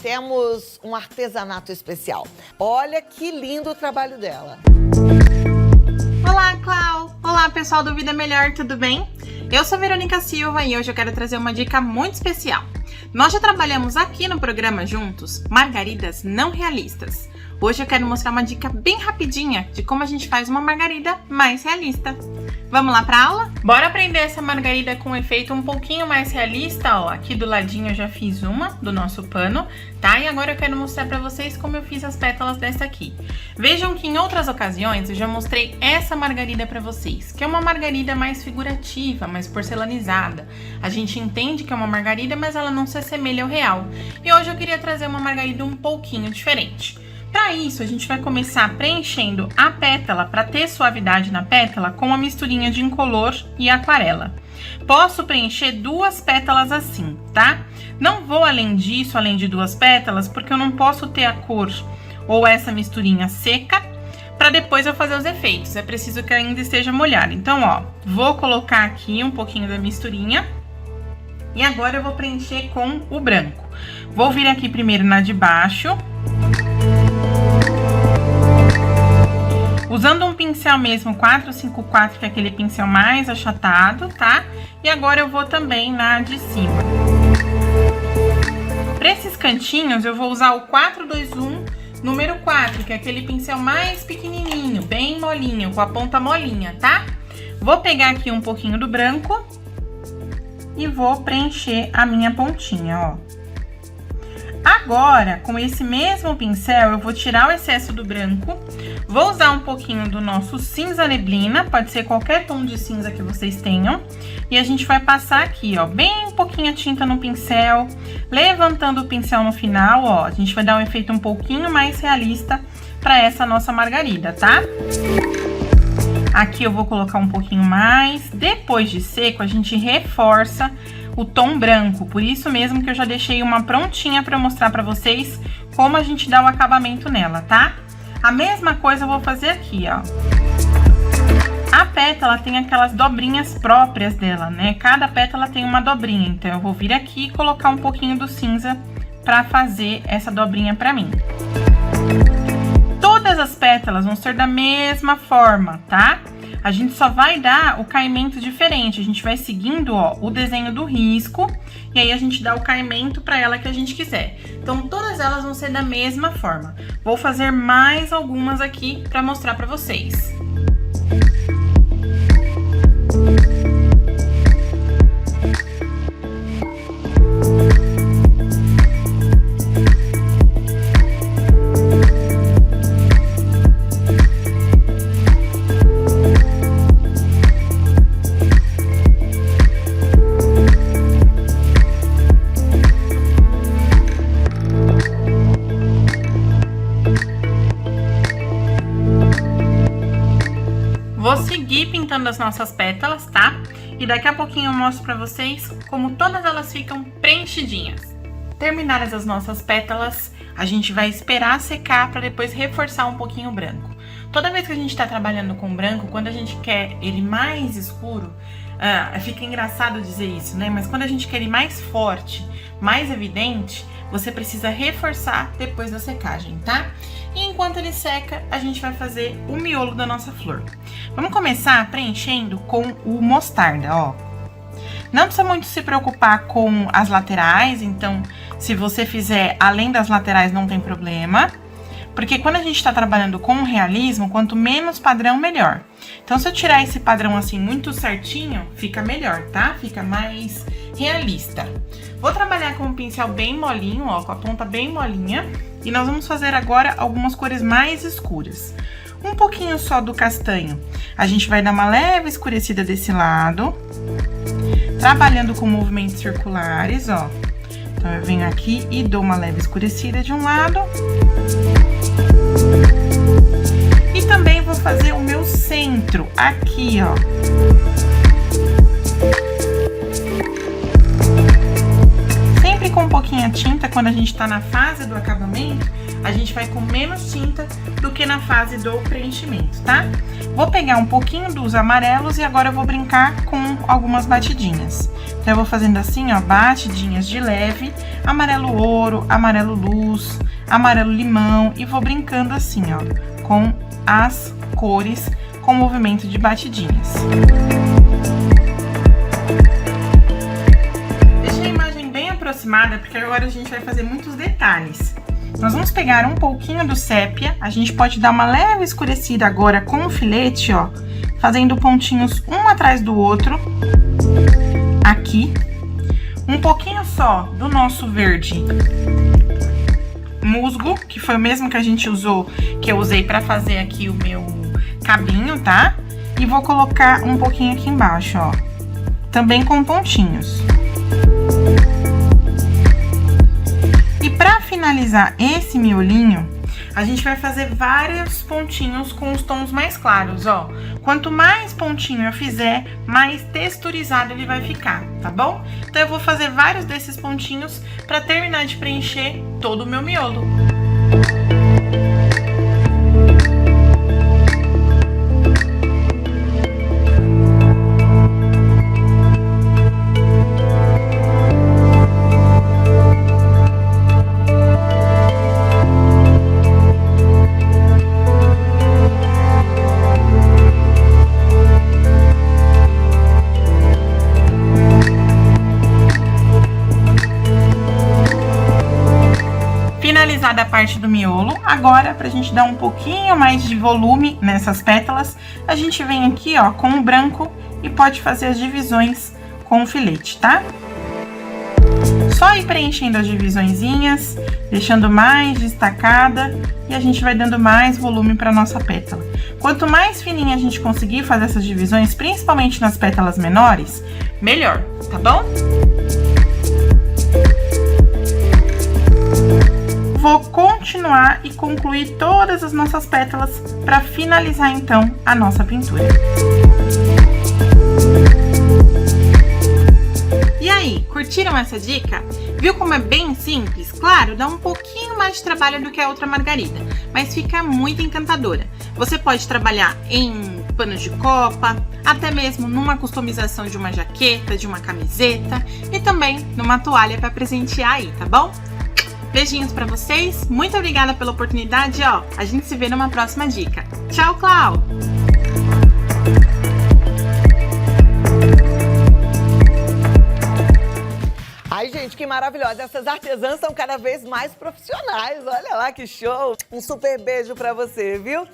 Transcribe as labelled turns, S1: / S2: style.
S1: temos um artesanato especial. Olha que lindo o trabalho dela.
S2: Olá, Clau! Olá, pessoal do Vida Melhor, tudo bem? Eu sou Verônica Silva e hoje eu quero trazer uma dica muito especial. Nós já trabalhamos aqui no programa juntos margaridas não realistas. Hoje eu quero mostrar uma dica bem rapidinha de como a gente faz uma margarida mais realista. Vamos lá para aula? Bora aprender essa margarida com um efeito um pouquinho mais realista, ó. Aqui do ladinho eu já fiz uma do nosso pano, tá? E agora eu quero mostrar para vocês como eu fiz as pétalas dessa aqui. Vejam que em outras ocasiões eu já mostrei essa margarida para vocês, que é uma margarida mais figurativa, mais porcelanizada. A gente entende que é uma margarida, mas ela não se assemelha ao real. E hoje eu queria trazer uma margarida um pouquinho diferente. Para isso, a gente vai começar preenchendo a pétala, para ter suavidade na pétala, com uma misturinha de incolor e aquarela. Posso preencher 2 pétalas assim, tá? Não vou além disso, além de 2 pétalas, porque eu não posso ter a cor ou essa misturinha seca, para depois eu fazer os efeitos. É preciso que ainda esteja molhada. Então, ó, vou colocar aqui um pouquinho da misturinha. E agora eu vou preencher com o branco. Vou vir aqui primeiro na de baixo. Usando um pincel mesmo 454, que é aquele pincel mais achatado, tá? E agora eu vou também na de cima. Para esses cantinhos, eu vou usar o 421 número 4, que é aquele pincel mais pequenininho, bem molinho, com a ponta molinha, tá? Vou pegar aqui um pouquinho do branco e vou preencher a minha pontinha, ó. Agora, com esse mesmo pincel, eu vou tirar o excesso do branco, vou usar um pouquinho do nosso cinza neblina, pode ser qualquer tom de cinza que vocês tenham, e a gente vai passar aqui, ó, bem pouquinha tinta no pincel, levantando o pincel no final, ó, a gente vai dar um efeito um pouquinho mais realista para essa nossa margarida, tá? Aqui eu vou colocar um pouquinho mais, depois de seco, a gente reforça o tom branco, por isso mesmo que eu já deixei uma prontinha para mostrar para vocês como a gente dá o acabamento nela, tá? A mesma coisa eu vou fazer aqui, ó. A pétala tem aquelas dobrinhas próprias dela, né? Cada pétala tem uma dobrinha, então eu vou vir aqui e colocar um pouquinho do cinza para fazer essa dobrinha para mim. Todas as pétalas vão ser da mesma forma, tá? A gente só vai dar o caimento diferente, a gente vai seguindo, ó, o desenho do risco, e aí a gente dá o caimento para ela que a gente quiser. Então, todas elas vão ser da mesma forma. Vou fazer mais algumas aqui para mostrar para vocês. Vou seguir pintando as nossas pétalas, tá? E daqui a pouquinho eu mostro pra vocês como todas elas ficam preenchidinhas. Terminadas as nossas pétalas, a gente vai esperar secar para depois reforçar um pouquinho o branco. Toda vez que a gente tá trabalhando com branco, quando a gente quer ele mais escuro, fica engraçado dizer isso, né? Mas quando a gente quer ele mais forte, mais evidente, você precisa reforçar depois da secagem, tá? E enquanto ele seca, a gente vai fazer o miolo da nossa flor. Vamos começar preenchendo com o mostarda, ó. Não precisa muito se preocupar com as laterais, então se você fizer além das laterais não tem problema. Porque quando a gente tá trabalhando com realismo, quanto menos padrão, melhor. Então se eu tirar esse padrão assim muito certinho, fica melhor, tá? Fica mais realista. Vou trabalhar com um pincel bem molinho, ó, com a ponta bem molinha. E nós vamos fazer agora algumas cores mais escuras. Um pouquinho só do castanho. A gente vai dar uma leve escurecida desse lado. Trabalhando com movimentos circulares, ó. Então, eu venho aqui e dou uma leve escurecida de um lado. E também vou fazer o meu centro aqui, ó. com um pouquinho a tinta, quando a gente tá na fase do acabamento, a gente vai com menos tinta do que na fase do preenchimento, tá? Vou pegar um pouquinho dos amarelos e agora eu vou brincar com algumas batidinhas. Então, eu vou fazendo assim, ó, batidinhas de leve, amarelo ouro, amarelo luz, amarelo limão, e vou brincando assim, ó, com as cores, com movimento de batidinhas. Deixei a imagem bem aproximada, porque agora a gente vai fazer muitos detalhes. Nós vamos pegar um pouquinho do sépia, a gente pode dar uma leve escurecida agora com o filete, ó, fazendo pontinhos um atrás do outro, aqui. Um pouquinho só do nosso verde musgo, que foi o mesmo que a gente usou, que eu usei pra fazer aqui o meu cabinho, tá? E vou colocar um pouquinho aqui embaixo, ó, também com pontinhos. E pra finalizar esse miolinho, a gente vai fazer vários pontinhos com os tons mais claros, ó. Quanto mais pontinho eu fizer, mais texturizado ele vai ficar, tá bom? Então eu vou fazer vários desses pontinhos pra terminar de preencher todo o meu miolo. Finalizada a parte do miolo, agora pra gente dar um pouquinho mais de volume nessas pétalas, a gente vem aqui, ó, com o branco e pode fazer as divisões com o filete, tá? Só ir preenchendo as divisõezinhas, deixando mais destacada, e a gente vai dando mais volume pra nossa pétala. Quanto mais fininha a gente conseguir fazer essas divisões, principalmente nas pétalas menores, melhor, tá bom? Vou continuar e concluir todas as nossas pétalas para finalizar então a nossa pintura. E aí, curtiram essa dica? Viu como é bem simples? Claro, dá um pouquinho mais de trabalho do que a outra margarida, mas fica muito encantadora. Você pode trabalhar em panos de copa, até mesmo numa customização de uma jaqueta, de uma camiseta e também numa toalha para presentear aí, tá bom? Beijinhos pra vocês, muito obrigada pela oportunidade, ó. A gente se vê numa próxima dica. Tchau, Clau!
S1: Ai, gente, que maravilhosa. Essas artesãs são cada vez mais profissionais. Olha lá que show. Um super beijo pra você, viu?